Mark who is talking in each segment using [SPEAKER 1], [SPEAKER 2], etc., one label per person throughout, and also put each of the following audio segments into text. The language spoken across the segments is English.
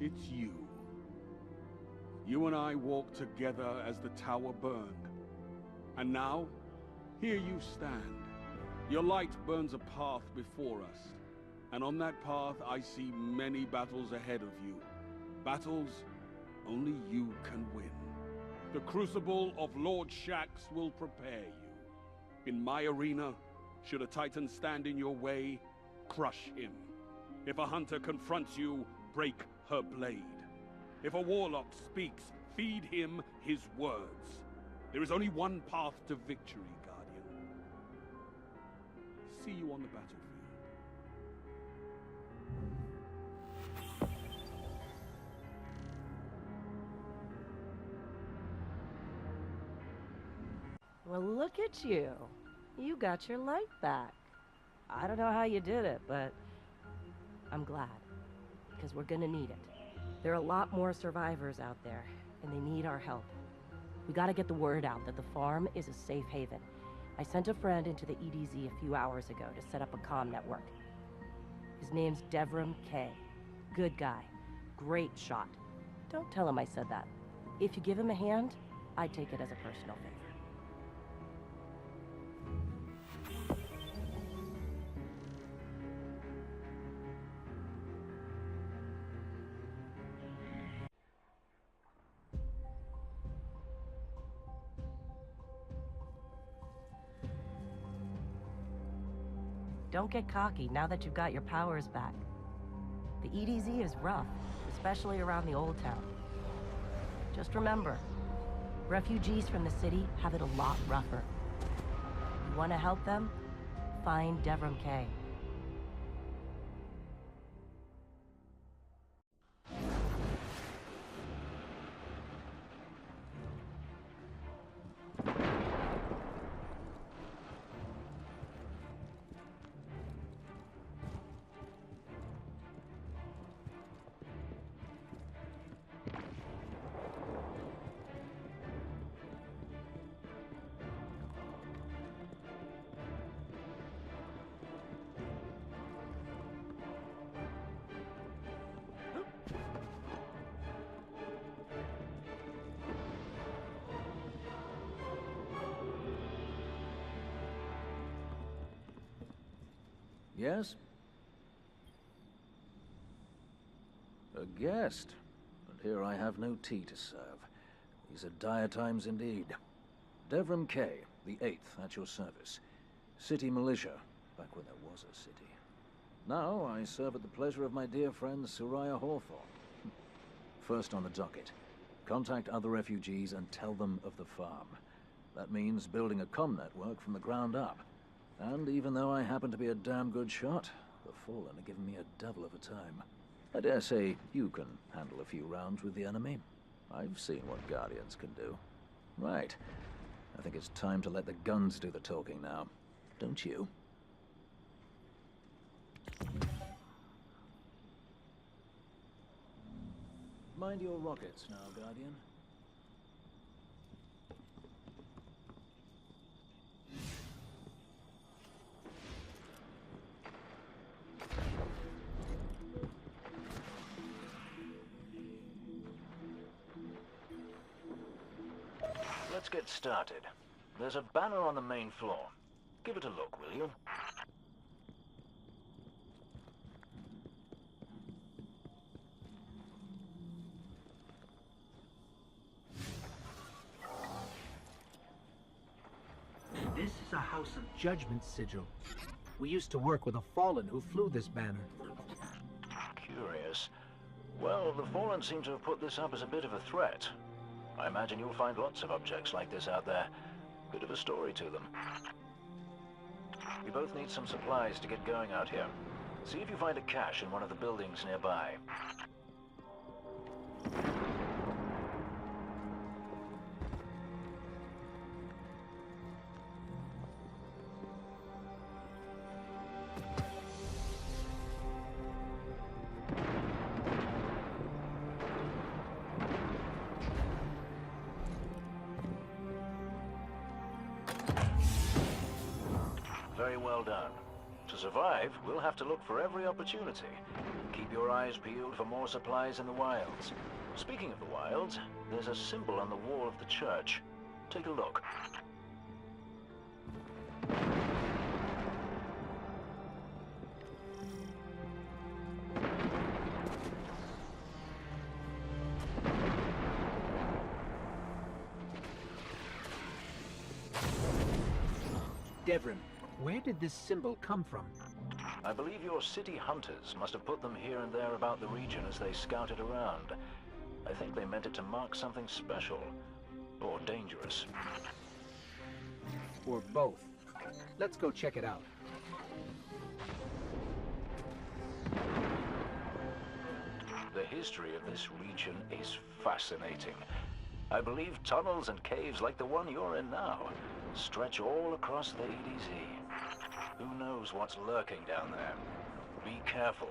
[SPEAKER 1] It's you. You and I walked together as the tower burned. And now, here you stand. Your light burns a path before us. And on that path, I see many battles ahead of you. Battles only you can win. The crucible of Lord Shaxx will prepare you. In my arena, should a Titan stand in your way, crush him. If a hunter confronts you, break her blade. If a warlock speaks, feed him his words. There is only one path to victory, Guardian. See you on the battlefield.
[SPEAKER 2] Well, look at you. You got your light back. I don't know how you did it, but I'm glad. Because we're gonna need it. There are a lot more survivors out there, and they need our help. We gotta get the word out that the farm is a safe haven. I sent a friend into the EDZ a few hours ago to set up a comm network. His name's Devrim Kay. Good guy. Great shot. Don't tell him I said that. If you give him a hand, I'd take it as a personal favor. Don't get cocky now that you've got your powers back. The EDZ is rough, especially around the Old Town. Just remember, refugees from the city have it a lot rougher. You want to help them? Find Devrim Kay.
[SPEAKER 3] Yes? A guest. And here I have no tea to serve. These are dire times indeed. Devrim Kay, the 8th, at your service. City militia, back when there was a city. Now I serve at the pleasure of my dear friend Soraya Hawthorne. First on the docket, contact other refugees and tell them of the farm. That means building a comm network from the ground up. And even though I happen to be a damn good shot, the Fallen are giving me a devil of a time. I dare say you can handle a few rounds with the enemy. I've seen what Guardians can do. Right. I think it's time to let the guns do the talking now. Don't you? Mind your rockets now, Guardian. Let's get started. There's a banner on the main floor. Give it a look, will you?
[SPEAKER 4] This is a House of Judgment sigil. We used to work with a Fallen who flew this banner.
[SPEAKER 3] Curious. Well, the Fallen seem to have put this up as a bit of a threat. I imagine you'll find lots of objects like this out there. Bit of a story to them. We both need some supplies to get going out here. See if you find a cache in one of the buildings nearby. Very well done. To survive, we'll have to look for every opportunity. Keep your eyes peeled for more supplies in the wilds. Speaking of the wilds, there's a symbol on the wall of the church. Take a look.
[SPEAKER 4] Devrim, where did this symbol come from?
[SPEAKER 3] I believe your city hunters must have put them here and there about the region as they scouted around. I think they meant it to mark something special. Or dangerous.
[SPEAKER 4] Or both. Let's go check it out.
[SPEAKER 3] The history of this region is fascinating. I believe tunnels and caves like the one you're in now stretch all across the EDZ. Who knows what's lurking down there? Be careful.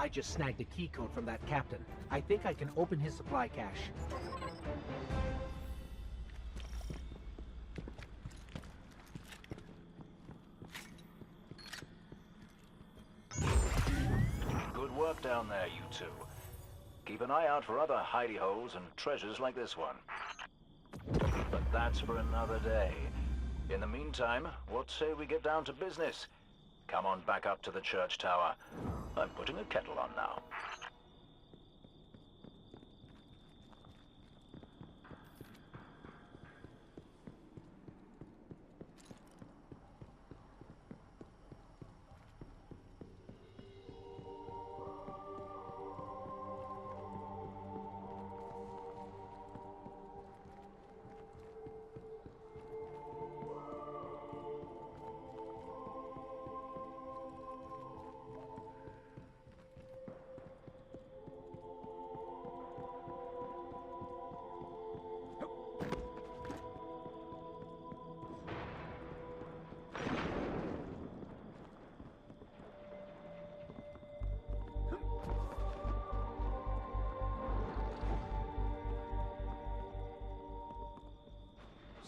[SPEAKER 4] I just snagged a key code from that captain. I think I can open his supply cache.
[SPEAKER 3] Good work down there, you two. Keep an eye out for other hidey holes and treasures like this one. But that's for another day. In the meantime, what say we get down to business? Come on back up to the church tower. I'm putting a kettle on now.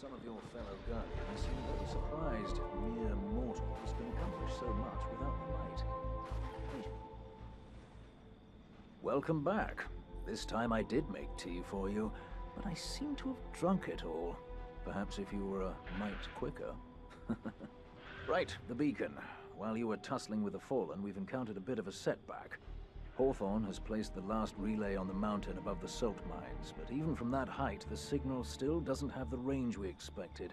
[SPEAKER 3] some of your fellow Guardians seem very surprised mere mortals can accomplish so much without the light. Welcome back. This time I did make tea for you, but I seem to have drunk it all. Perhaps if you were a mite quicker. Right, the beacon. While you were tussling with the Fallen, we've encountered a bit of a setback. Hawthorne has placed the last relay on the mountain above the salt mines, but even from that height, the signal still doesn't have the range we expected.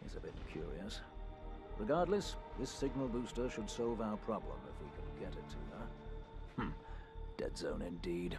[SPEAKER 3] It's a bit curious. Regardless, this signal booster should solve our problem if we can get it to her. Dead zone indeed.